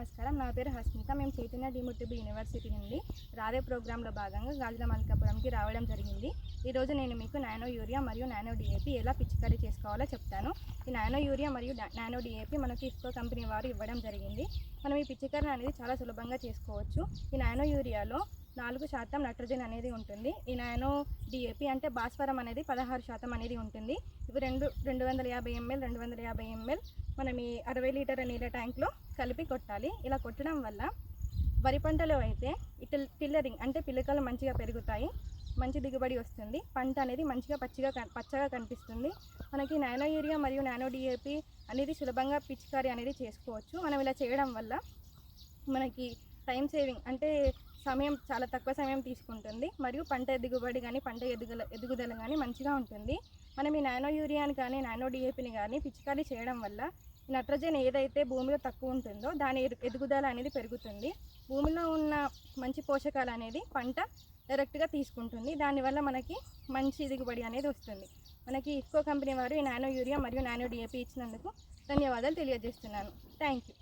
నమస్కారం. నా పేరు హస్మిత. మేము చైతన్య డిమోటిబుల్ యూనివర్సిటీ నుండి రాదే ప్రోగ్రాంలో భాగంగా గాజుల మల్కాపురంకి రావడం జరిగింది. ఈరోజు నేను మీకు నానో యూరియా మరియు నానో డిఏపి ఎలా పిచికారీ చేసుకోవాలో చెప్తాను. ఈ నానో యూరియా మరియు నానో డిఏపి మనకి ఇఫ్కో కంపెనీ వారు ఇవ్వడం జరిగింది. మనం ఈ పిచికారీ అనేది చాలా సులభంగా చేసుకోవచ్చు. ఈ నానో యూరియాలో 4% నైట్రోజన్ అనేది ఉంటుంది. ఈ నానో డిఏపి అంటే భాస్వరం అనేది 16% అనేది ఉంటుంది. ఇవి 250 ml 250 ml మనం ఈ 60 లీటర్ల నీళ్ళ ట్యాంక్లో కలిపి కొట్టాలి. ఇలా కొట్టడం వల్ల వరి పంటలో అయితే టిల్లరింగ్ అంటే పిల్లకలు మంచిగా పెరుగుతాయి, మంచి దిగుబడి వస్తుంది, పంట అనేది మంచిగా పచ్చగా కనిపిస్తుంది. మనకి నానో యూరియా మరియు నానో డిఏపి అనేది సులభంగా పిచికారీ అనేది చేసుకోవచ్చు. మనం ఇలా చేయడం వల్ల మనకి టైం సేవింగ్ అంటే చాలా తక్కువ సమయం తీసుకుంటుంది మరియు పంట దిగుబడి కానీ పంట ఎదుగుదల కానీ మంచిగా ఉంటుంది. మనం ఈ నానో యూరియాని కానీ నానో డిఏపిని కానీ పిచికారీ చేయడం వల్ల నైట్రోజన్ ఏదైతే భూమిలో తక్కువ ఉంటుందో దాని ఎదుగుదల అనేది పెరుగుతుంది. భూమిలో ఉన్న మంచి పోషకాలు అనేది పంట డైరెక్ట్గా తీసుకుంటుంది. దానివల్ల మనకి మంచి దిగుబడి అనేది వస్తుంది. మనకి ఇఫ్కో కంపెనీ వారు ఈ నానో యూరియా మరియు నానో డిఏపి ఇచ్చినందుకు ధన్యవాదాలు తెలియజేస్తున్నాను. Thank you.